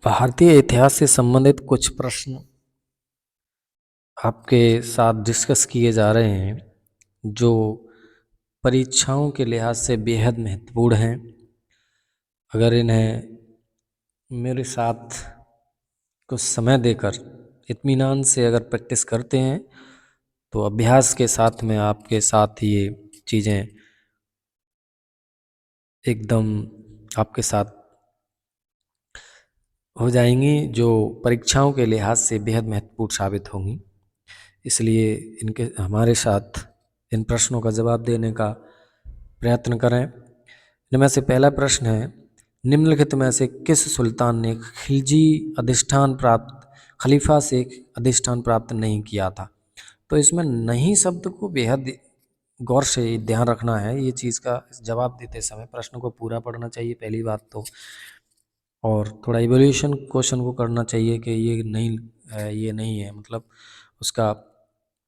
भारतीय इतिहास से संबंधित कुछ प्रश्न आपके साथ डिस्कस किए जा रहे हैं जो परीक्षाओं के लिहाज से बेहद महत्वपूर्ण हैं। अगर इन्हें मेरे साथ कुछ समय देकर इत्मीनान से अगर प्रैक्टिस करते हैं तो अभ्यास के साथ में आपके साथ ये चीज़ें एकदम आपके साथ हो जाएंगी जो परीक्षाओं के लिहाज से बेहद महत्वपूर्ण साबित होंगी। इसलिए इनके हमारे साथ इन प्रश्नों का जवाब देने का प्रयत्न करें। इनमें से पहला प्रश्न है, निम्नलिखित में से किस सुल्तान ने खलीफा से अधिष्ठान प्राप्त नहीं किया था? तो इसमें नहीं शब्द को बेहद गौर से ध्यान रखना है। ये चीज़ का जवाब देते समय प्रश्न को पूरा पढ़ना चाहिए पहली बात तो, और थोड़ा इवोल्यूशन क्वेश्चन को करना चाहिए कि ये नहीं है, ये नहीं है, मतलब उसका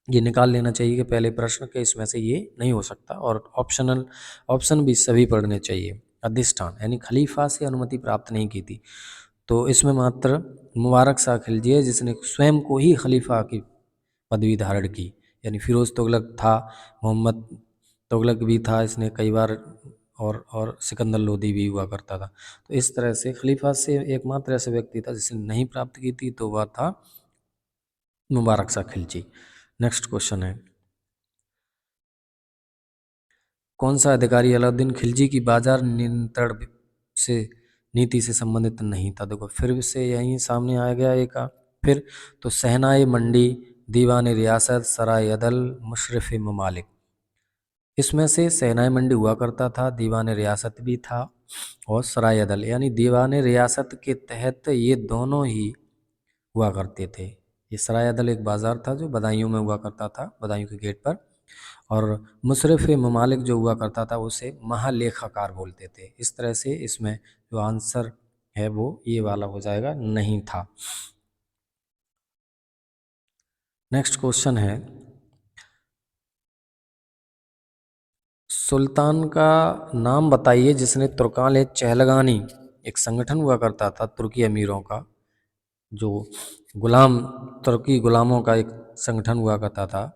ये निकाल लेना चाहिए कि पहले प्रश्न के इसमें से ये नहीं हो सकता। और ऑप्शन भी सभी पढ़ने चाहिए। अधिष्ठान यानी खलीफा से अनुमति प्राप्त नहीं की थी, तो इसमें मात्र मुबारक शाह खिलजी है जिसने स्वयं को ही खलीफा की पदवी धारण की। यानी फिरोज तुगलक था, मोहम्मद तुगलक भी था, इसने कई बार, और सिकंदर लोदी भी हुआ करता था। तो इस तरह से खलीफा से एकमात्र ऐसा व्यक्ति था जिसने नहीं प्राप्त की थी, तो वह था मुबारक शाह खिलजी। नेक्स्ट क्वेश्चन है, कौन सा अधिकारी अलाउद्दीन खिलजी की बाजार नियंत्रण से नीति से संबंधित नहीं था? देखो फिर से यहीं सामने आ गया एक फिर तो सहनाई मंडी, दीवान रियासत, सराय अदल, मुशर्रफ ममालिक। इसमें से सहनाई मंडी हुआ करता था, दीवान रियासत भी था और सराय अदल। यानी दीवान रियासत के तहत ये दोनों ही हुआ करते थे। ये सराय अदल एक बाज़ार था जो बदायूं में हुआ करता था, बदायूं के गेट पर, और मुशर्रफ ममालिक जो हुआ करता था उसे महालेखाकार बोलते थे। इस तरह से इसमें जो आंसर है वो ये वाला हो जाएगा, नहीं था। नेक्स्ट क्वेश्चन है, सुल्तान का नाम बताइए जिसने तुर्कान चहलगानी एक संगठन हुआ करता था तुर्की अमीरों का, जो तुर्की गुलामों का एक संगठन हुआ करता था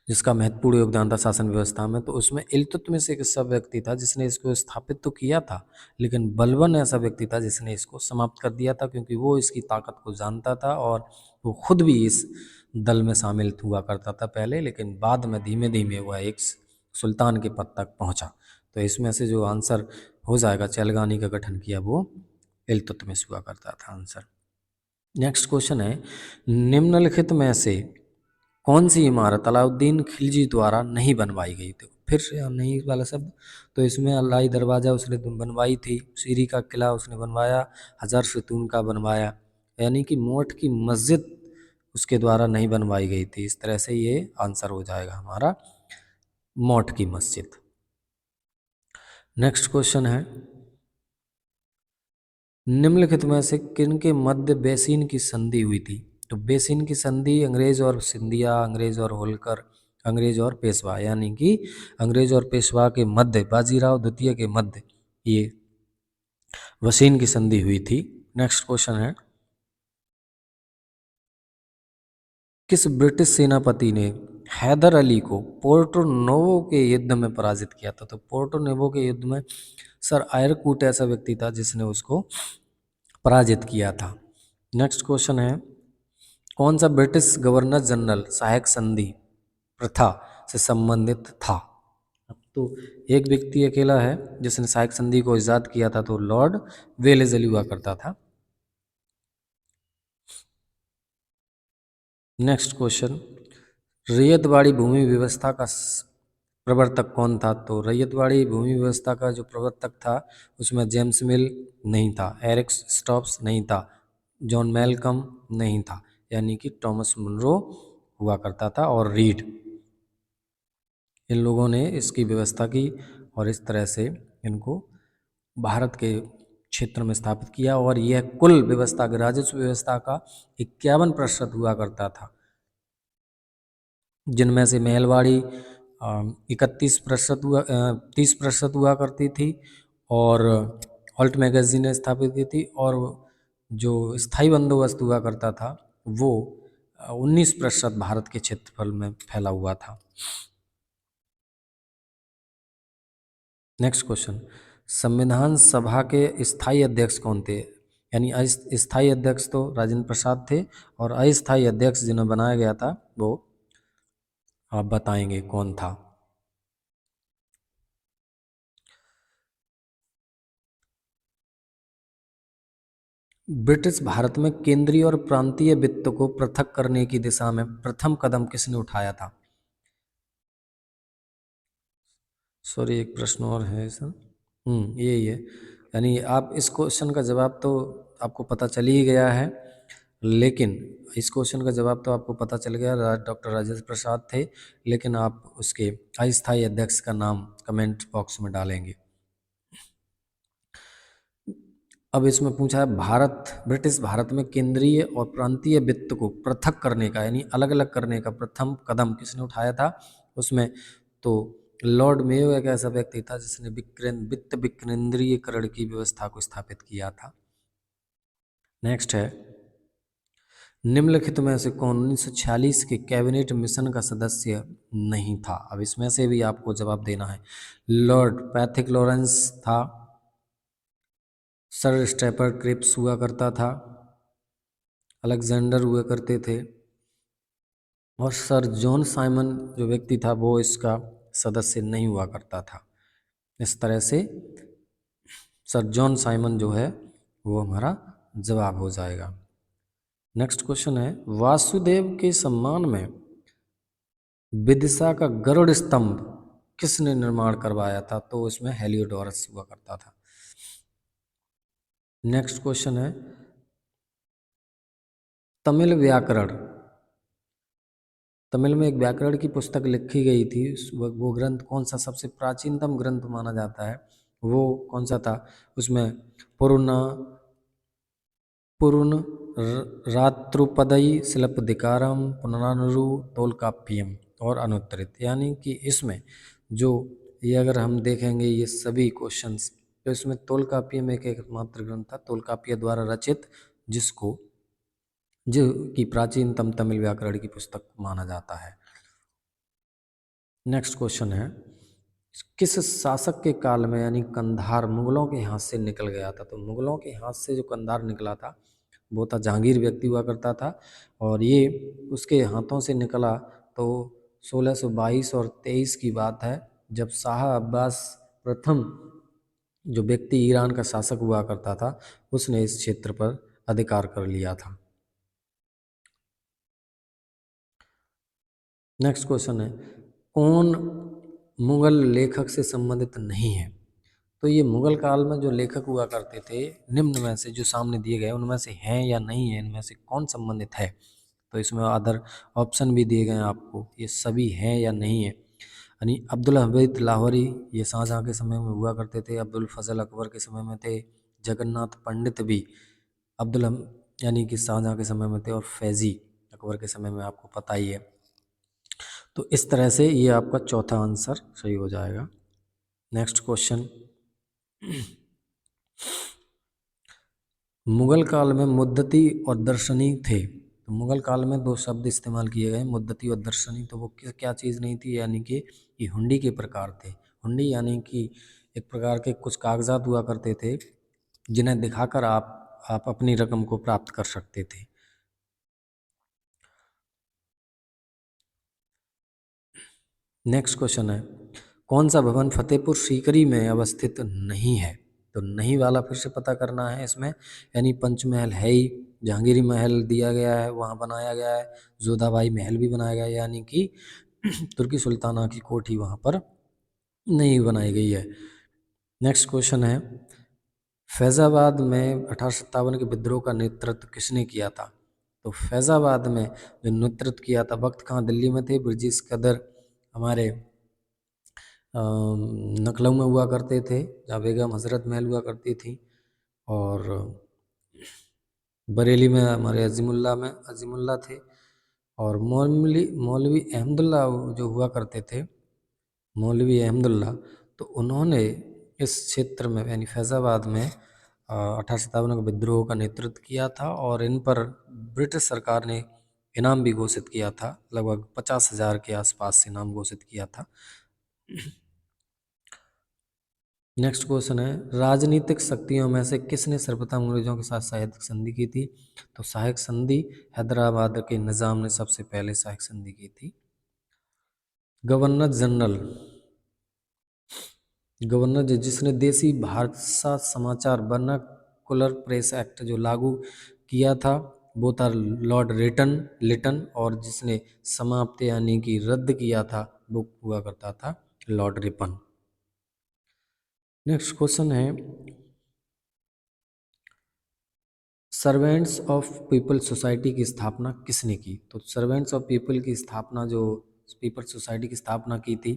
जिसका महत्वपूर्ण योगदान था शासन व्यवस्था में। तो उसमें इल्तुतमिश एक ऐसा व्यक्ति था जिसने इसको स्थापित तो किया था, लेकिन बलबन ऐसा व्यक्ति था जिसने इसको समाप्त कर दिया था, क्योंकि वो इसकी ताकत को जानता था और वो खुद भी इस दल में शामिल हुआ करता था पहले, लेकिन बाद में धीमे धीमे वह एक सुल्तान के पद तक पहुंचा। तो इसमें से जो आंसर हो जाएगा, चहलगानी का गठन किया वो इल्तुतमिश हुआ करता था आंसर। नेक्स्ट क्वेश्चन है, निम्नलिखित में से कौन सी इमारत अलाउद्दीन खिलजी द्वारा नहीं बनवाई गई थी? फिर से नहीं वाला शब्द, तो इसमें अल्लाही दरवाज़ा उसने बनवाई थी, सीरी का किला उसने बनवाया, हजार सुतून का बनवाया, यानी कि मोट की मस्जिद उसके द्वारा नहीं बनवाई गई थी। इस तरह से ये आंसर हो जाएगा हमारा मोट की मस्जिद। नेक्स्ट क्वेश्चन है, निम्नलिखित में से किनके मध्य बेसिन की संधि हुई थी? तो बेसिन की संधि अंग्रेज और सिंधिया, अंग्रेज और होलकर, अंग्रेज और पेशवा, यानी कि अंग्रेज और पेशवा के मध्य, बाजीराव द्वितीय के मध्य ये वसीन की संधि हुई थी। नेक्स्ट क्वेश्चन है, किस ब्रिटिश सेनापति ने हैदर अली को पोर्टो नोवो के युद्ध में पराजित किया था? तो पोर्टो नोवो के युद्ध में सर आयरकूट ऐसा व्यक्ति था जिसने उसको पराजित किया था। नेक्स्ट क्वेश्चन है, कौन सा ब्रिटिश गवर्नर जनरल सहायक संधि प्रथा से संबंधित था? अब तो एक व्यक्ति अकेला है जिसने सहायक संधि को इजाद किया था, तो लॉर्ड वेलेस्ली हुआ करता था। नेक्स्ट क्वेश्चन, रैयतवाड़ी भूमि व्यवस्था का प्रवर्तक कौन था? तो रैयतवाड़ी भूमि व्यवस्था का जो प्रवर्तक था उसमें जेम्स मिल नहीं था, एरिक स्टॉप्स नहीं था, जॉन मेलकम नहीं था, यानी कि टॉमस मुनरो हुआ करता था और रीड। इन लोगों ने इसकी व्यवस्था की और इस तरह से इनको भारत के क्षेत्र में स्थापित किया, और यह कुल व्यवस्था राजस्व व्यवस्था का 51% हुआ करता था, जिनमें से महलवाड़ी 31% हुआ, 30% हुआ करती थी, और हॉल्ट मैगजीन ने स्थापित की थी, और जो स्थायी बंदोबस्त हुआ करता था वो 19% भारत के क्षेत्रफल में फैला हुआ था। नेक्स्ट क्वेश्चन, संविधान सभा के स्थायी अध्यक्ष कौन थे? यानी स्थायी अध्यक्ष तो राजेंद्र प्रसाद थे, और अस्थायी अध्यक्ष जिन्हें बनाया गया था वो आप बताएंगे कौन था? ब्रिटिश भारत में केंद्रीय और प्रांतीय वित्त को पृथक करने की दिशा में प्रथम कदम किसने उठाया था? सॉरी, एक प्रश्न और है सर। यही है। यानी आप इस क्वेश्चन का जवाब तो आपको पता चल ही गया है, लेकिन इस क्वेश्चन का जवाब तो आपको पता चल गया, डॉक्टर राजेंद्र प्रसाद थे, लेकिन आप उसके अस्थायी अध्यक्ष का नाम कमेंट बॉक्स में डालेंगे। अब इसमें पूछा है ब्रिटिश भारत में केंद्रीय और प्रांतीय वित्त को पृथक करने का यानी अलग अलग करने का प्रथम कदम किसने उठाया था? उसमें तो लॉर्ड मेयो एक ऐसा व्यक्ति था जिसने वित्त विकेंद्रीयकरण की व्यवस्था को स्थापित किया था। नेक्स्ट है, निम्नलिखित में से कौन 1946 के कैबिनेट मिशन का सदस्य नहीं था? अब इसमें से भी आपको जवाब देना है। लॉर्ड पैथिक लॉरेंस था, सर स्टेफर्ड क्रिप्स हुआ करता था, अलेक्जेंडर हुआ करते थे, और सर जॉन साइमन जो व्यक्ति था वो इसका सदस्य नहीं हुआ करता था। इस तरह से सर जॉन साइमन जो है वो हमारा जवाब हो जाएगा। नेक्स्ट क्वेश्चन है, वासुदेव के सम्मान में विदिशा का गरुड़ स्तंभ किसने निर्माण करवाया था? तो इसमें हेलियोडोरस हुआ करता था। नेक्स्ट क्वेश्चन है, तमिल व्याकरण, तमिल में एक व्याकरण की पुस्तक लिखी गई थी, वो ग्रंथ कौन सा सबसे प्राचीनतम ग्रंथ माना जाता है? वो कौन सा था? उसमें पुरुना पुरुन रात्रुपदई शिल्पदिकारम पुनरानुरु तोलकाप्यम और अनुत्तरित, यानी कि इसमें जो ये अगर हम देखेंगे ये सभी क्वेश्चंस, तो इसमें तोलकाप्यम एक एकमात्र ग्रंथ था तोलकाप्य द्वारा रचित, जिसको जो कि प्राचीनतम तमिल व्याकरण की पुस्तक माना जाता है। नेक्स्ट क्वेश्चन है, किस शासक के काल में यानी कंधार मुगलों के हाथ से निकल गया था? तो मुगलों के हाथ से जो कंधार निकला था वो था जहांगीर व्यक्ति हुआ करता था, और ये उसके हाथों से निकला तो 1622 और 23 की बात है, जब शाह अब्बास प्रथम जो व्यक्ति ईरान का शासक हुआ करता था उसने इस क्षेत्र पर अधिकार कर लिया था। नेक्स्ट क्वेश्चन है, कौन मुगल लेखक से संबंधित नहीं है? तो ये मुगल काल में जो लेखक हुआ करते थे निम्न में से जो सामने दिए गए उनमें से हैं या नहीं है, इनमें से कौन संबंधित है? तो इसमें अदर ऑप्शन भी दिए गए हैं आपको, ये सभी हैं या नहीं है। यानी अब्दुल हमीद लाहौरी ये शाहजहाँ के समय में हुआ करते थे, अब्दुल फजल अकबर के समय में थे, जगन्नाथ पंडित भी यानी कि शाहजहाँ के समय में थे, और फैजी अकबर के समय में आपको पता ही है। तो इस तरह से ये आपका चौथा आंसर सही हो जाएगा। नेक्स्ट क्वेश्चन, मुगल काल में मुद्दती और दर्शनी थे, तो मुगल काल में दो शब्द इस्तेमाल किए गए, मुद्दती और दर्शनी। तो वो क्या चीज़ नहीं थी? यानी कि ये हुंडी के प्रकार थे। हुंडी यानी कि एक प्रकार के कुछ कागजात हुआ करते थे जिन्हें दिखाकर आप अपनी रकम को प्राप्त कर सकते थे। नेक्स्ट क्वेश्चन है, कौन सा भवन फतेहपुर सीकरी में अवस्थित नहीं है? तो नहीं वाला फिर से पता करना है इसमें, यानी पंचमहल है ही, जहांगीरी महल दिया गया है वहाँ बनाया गया है, जोधाबाई महल भी बनाया गया है, यानी कि तुर्की सुल्ताना की कोठी वहाँ पर नहीं बनाई गई है। नेक्स्ट क्वेश्चन है, फैज़ाबाद में 1857 के विद्रोह का नेतृत्व किसने किया था? तो फैज़ाबाद में जो नेतृत्व किया था, वक्त कहाँ दिल्ली में थे, ब्रिजेश कदर हमारे लखनऊ में हुआ करते थे, जहाँ बेगम हजरत महल हुआ करती थी, और बरेली में हमारे अजीमुल्ला थे, और मौलवी अहमदुल्ला जो हुआ करते थे, मौलवी अहमदुल्ला, तो उन्होंने इस क्षेत्र में यानी फैज़ाबाद में 1857 का विद्रोह का नेतृत्व किया था और इन पर ब्रिटिश सरकार ने इनाम भी घोषित किया था, लगभग 50,000 के आसपास इनाम घोषित किया था। नेक्स्ट क्वेश्चन है, राजनीतिक शक्तियों में से किसने सर्वप्रथम अंग्रेजों के साथ सहायक संधि की थी? तो सहायक संधि हैदराबाद के निजाम ने सबसे पहले सहायक संधि की थी। गवर्नर जनरल, गवर्नर जिसने देसी भाषा समाचार वर्नाकुलर प्रेस एक्ट जो लागू किया था वो था लॉर्ड लिटन, और जिसने समाप्त यानी कि रद्द किया था वो हुआ करता था लॉर्ड रिपन। नेक्स्ट क्वेश्चन है, सर्वेंट्स ऑफ पीपल सोसाइटी की स्थापना किसने की? तो सर्वेंट्स ऑफ पीपल की स्थापना, जो पीपल सोसाइटी की स्थापना की थी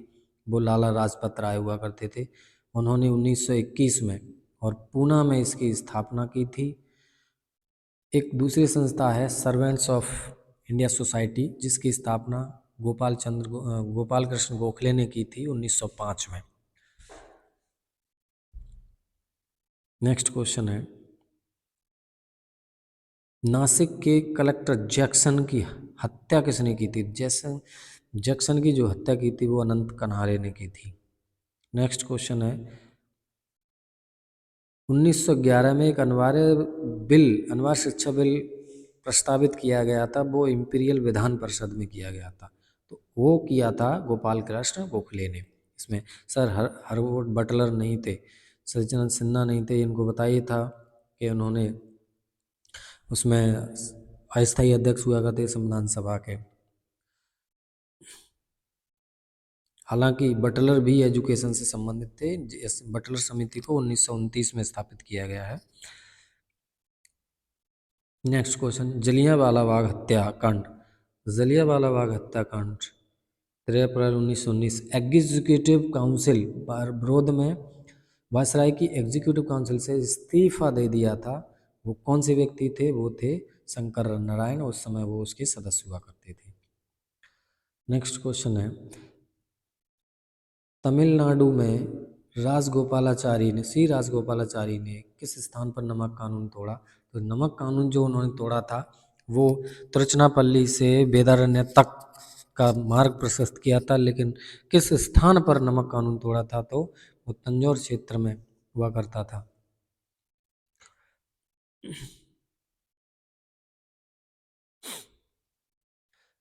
वो लाला लाजपत राय हुआ करते थे। उन्होंने 1921 में और पूना में इसकी स्थापना की थी। एक दूसरी संस्था है सर्वेंट्स ऑफ इंडिया सोसाइटी, जिसकी स्थापना गोपाल कृष्ण गोखले ने की थी 1905 में। नेक्स्ट क्वेश्चन है, नासिक के कलेक्टर जैक्सन की हत्या किसने की थी? जैक्सन की जो हत्या की थी वो अनंत कनारे ने की थी। नेक्स्ट क्वेश्चन है, 1911 में एक अनिवार्य शिक्षा बिल प्रस्तावित किया गया था, वो इंपीरियल विधान परिषद में किया गया था। तो वो किया था गोपाल कृष्ण गोखले ने। इसमें सर हरवुड बटलर नहीं थे, सचिदानंद सिन्हा नहीं थे। इनको बताइए था कि उन्होंने उसमें अस्थायी अध्यक्ष हुआ करते संविधान सभा के। हालांकि बटलर भी एजुकेशन से संबंधित थे। बटलर समिति को 1929 में स्थापित किया गया है। नेक्स्ट क्वेश्चन, जलियांवाला बाग हत्याकांड। जलियांवाला बाग हत्याकांड 13 अप्रैल 1919 एग्जीक्यूटिव काउंसिल विरोध में वायसराय की एग्जीक्यूटिव काउंसिल से इस्तीफा दे दिया था। वो कौन से व्यक्ति थे? वो थे शंकर नारायण, उस समय वो उसके सदस्य हुआ करते थे। नेक्स्ट क्वेश्चन है, तमिलनाडु में श्री राजगोपालाचारी ने किस स्थान पर नमक कानून तोड़ा? तो नमक कानून जो उन्होंने तोड़ा था वो तिरुचनापल्ली से वेदारण्य तक का मार्ग प्रशस्त किया था, लेकिन किस स्थान पर नमक कानून तोड़ा था? तो वो तंजौर क्षेत्र में हुआ करता था।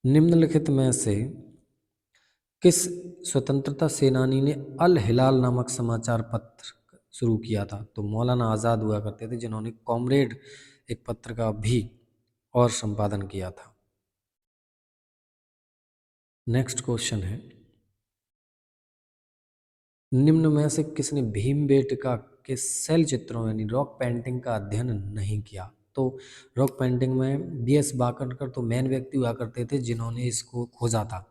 निम्नलिखित में से किस स्वतंत्रता सेनानी ने अल हिलाल नामक समाचार पत्र शुरू किया था? तो मौलाना आज़ाद हुआ करते थे, जिन्होंने कॉमरेड एक पत्र का भी और संपादन किया था। नेक्स्ट क्वेश्चन है, निम्न में से किसने भीमबेटका के शैल चित्रों यानी रॉक पेंटिंग का अध्ययन नहीं किया? तो रॉक पेंटिंग में बीएस बाकरकर तो मेन व्यक्ति हुआ करते थे जिन्होंने इसको खोजा था।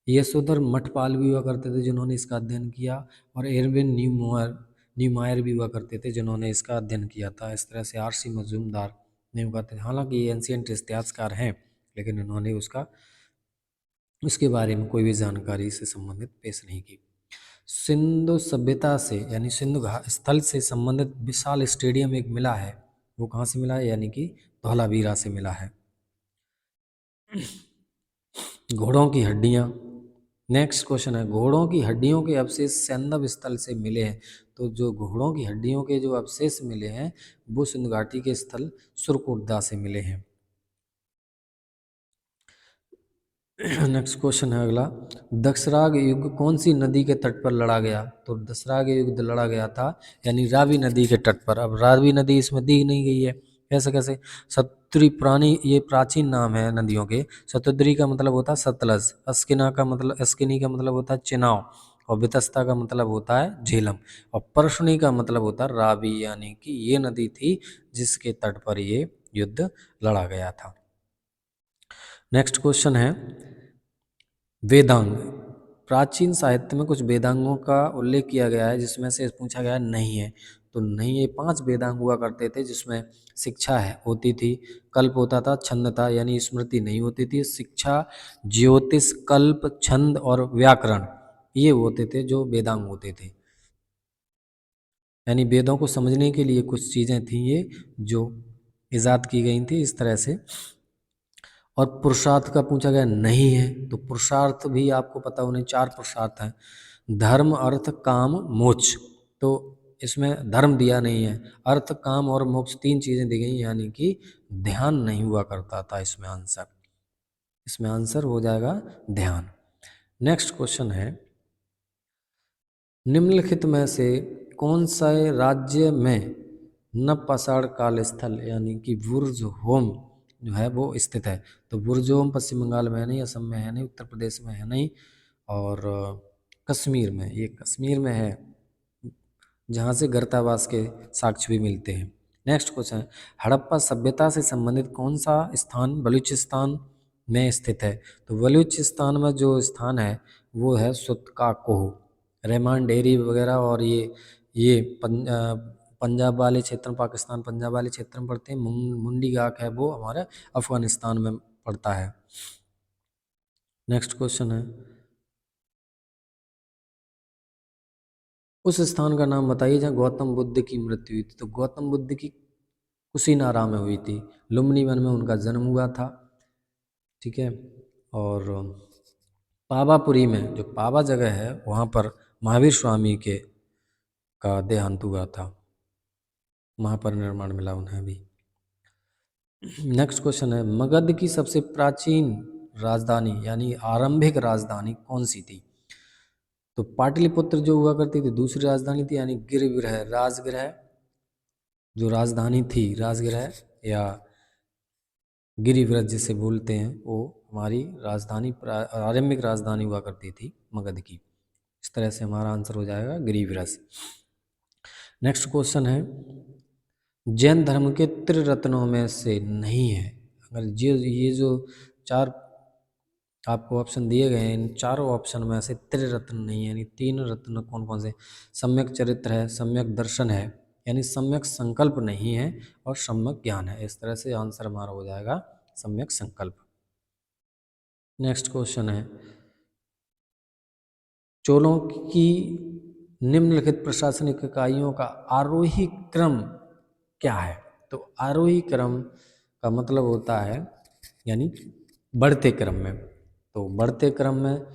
यशोधर मठपाल भी हुआ करते थे जिन्होंने इसका अध्ययन किया, और एरविन न्यूमायर भी हुआ करते थे जिन्होंने इसका अध्ययन किया था। इस तरह से आरसी मजूमदार नहीं हुआ करते थे। हालांकि ये एंशियंट इतिहासकार हैं, लेकिन इन्होंने उसके बारे में कोई भी जानकारी से संबंधित पेश नहीं की। सिंधु सभ्यता से यानी सिंधु स्थल से संबंधित विशाल स्टेडियम एक मिला है, वो कहाँ से मिला है? यानी कि धौलावीरा से मिला है। घोड़ों की हड्डियाँ। नेक्स्ट क्वेश्चन है, घोड़ों की हड्डियों के अवशेष सैंदव स्थल से मिले हैं। तो जो घोड़ों की हड्डियों के जो अवशेष मिले हैं वो सिंधु घाटी के स्थल सुरकुर्दा से मिले हैं। नेक्स्ट क्वेश्चन है अगला, दक्षराग युद्ध कौन सी नदी के तट पर लड़ा गया? तो दक्षराग युद्ध लड़ा गया था यानी रावी नदी के तट पर। अब रावी नदी इसमें दी नहीं गई है, ऐसे कैसे? सतुद्री पुरानी, ये प्राचीन नाम है नदियों के। सतुद्री का मतलब होता है सतलज, अस्किनी का मतलब होता है चिनाव, और वितस्ता का मतलब होता है झेलम, और परशुनी का मतलब होता है रावी, यानी कि ये नदी थी जिसके तट पर ये युद्ध लड़ा गया था। नेक्स्ट क्वेश्चन है, वेदांग। प्राचीन साहित्य में कुछ वेदांगों का उल्लेख किया गया है जिसमें से पूछा गया नहीं है। तो नहीं, ये 5 वेदांग हुआ करते थे जिसमें शिक्षा है होती थी, कल्प होता था, छंद था यानी स्मृति नहीं होती थी, शिक्षा, ज्योतिष, कल्प, छंद और व्याकरण, ये होते थे जो वेदांग होते थे। यानी वेदों को समझने के लिए कुछ चीज़ें थी ये जो इजाद की गई थी इस तरह से। और पुरुषार्थ का पूछा गया नहीं है, तो पुरुषार्थ भी आपको पता होने 4 पुरुषार्थ हैं, धर्म अर्थ काम मोक्ष। तो इसमें धर्म दिया नहीं है, अर्थ काम और मोक्ष 3 चीज़ें दी गई, यानी कि ध्यान नहीं हुआ करता था इसमें आंसर हो जाएगा ध्यान। नेक्स्ट क्वेश्चन है, निम्नलिखित में से कौन सा राज्य में नवपाषाण काल स्थल यानी कि बुर्ज होम जो है वो स्थित है? तो बुर्ज होम पश्चिम बंगाल में है नहीं, असम में है नहीं, उत्तर प्रदेश में है नहीं, और कश्मीर में, ये कश्मीर में है जहाँ से गर्तावास के साक्ष्य भी मिलते हैं। नेक्स्ट क्वेश्चन है, हड़प्पा सभ्यता से संबंधित कौन सा स्थान बलूचिस्तान में स्थित है? तो बलूचिस्तान में जो स्थान है वो है सुतकाकोह, रहमान डेयरी वगैरह, और ये पंजाब वाले क्षेत्र, पाकिस्तान पंजाब वाले क्षेत्र में पड़ते हैं। मुंडी गाक है वो हमारे अफगानिस्तान में पड़ता है। नेक्स्ट क्वेश्चन है, उस स्थान का नाम बताइए जहाँ गौतम बुद्ध की मृत्यु हुई थी। तो गौतम बुद्ध की कुशीनारा में हुई थी, लुम्बिनी वन में उनका जन्म हुआ था, ठीक है। और पावापुरी में जो पावा जगह है वहाँ पर महावीर स्वामी के का देहांत हुआ था, महापरिनिर्वाण मिला उन्हें भी। नेक्स्ट क्वेश्चन है, मगध की सबसे प्राचीन राजधानी यानी आरंभिक राजधानी कौन सी थी? तो पाटलिपुत्र जो हुआ करती थी दूसरी राजधानी थी, यानी गिरिगृह राजगृह जो राजधानी थी, राजगृह या गिरिव्रत जिसे बोलते हैं, वो हमारी राजधानी आरंभिक राजधानी हुआ करती थी मगध की। इस तरह से हमारा आंसर हो जाएगा गिरिव्रत। नेक्स्ट क्वेश्चन है, जैन धर्म के त्रिरत्नों में से नहीं है। अगर ये जो 4 आपको ऑप्शन दिए गए हैं, इन चारों ऑप्शन में से त्रिरत्न नहीं है, यानी 3 रत्न कौन कौन से? सम्यक चरित्र है, सम्यक दर्शन है, यानी सम्यक संकल्प नहीं है, और सम्यक ज्ञान है। इस तरह से आंसर हमारा हो जाएगा सम्यक संकल्प। नेक्स्ट क्वेश्चन है, चोलों की निम्नलिखित प्रशासनिक इकाइयों का आरोही क्रम क्या है? तो आरोही क्रम का मतलब होता है यानी बढ़ते क्रम में, तो बढ़ते क्रम में,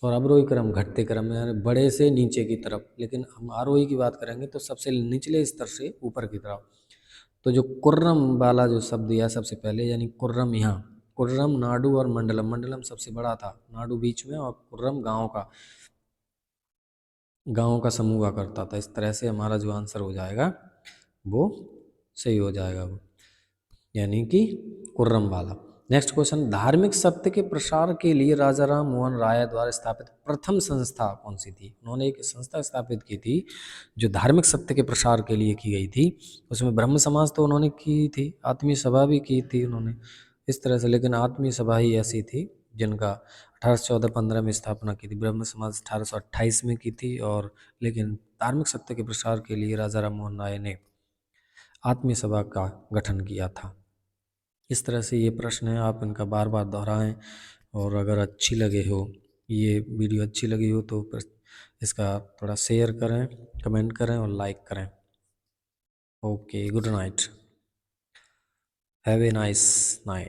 और अवरोही क्रम घटते क्रम में, यानी बड़े से नीचे की तरफ। लेकिन हम आरोही की बात करेंगे तो सबसे निचले स्तर से ऊपर की तरफ। तो जो कुर्रम वाला जो शब्द दिया सबसे पहले, यानी कुर्रम, यहाँ कुर्रम नाडु और मंडलम, मंडलम सबसे बड़ा था, नाडु बीच में, और कुर्रम गाँव का समूह हुआ करता था। इस तरह से हमारा जो आंसर हो जाएगा वो सही हो जाएगा वो, यानी कि कुर्रम वाला। नेक्स्ट क्वेश्चन, धार्मिक सत्य के प्रसार के लिए राजा राम मोहन राय द्वारा स्थापित प्रथम संस्था कौन सी थी? उन्होंने एक संस्था स्थापित की थी जो धार्मिक सत्य के प्रसार के लिए की गई थी। उसमें ब्रह्म समाज तो उन्होंने की थी, आत्मीय सभा भी की थी उन्होंने, इस तरह से। लेकिन आत्मीय सभा ही ऐसी थी जिनका 1814-15 में स्थापना की थी, ब्रह्म समाज 1828 में की थी। और लेकिन धार्मिक सत्य के प्रसार के लिए राजा राम मोहन राय ने आत्मीय सभा का गठन किया था। इस तरह से ये प्रश्न है, आप इनका बार बार दोहराएं, और अगर अच्छी लगे हो, ये वीडियो अच्छी लगी हो तो इसका थोड़ा शेयर करें, कमेंट करें और लाइक करें। Okay, good night, have a nice night.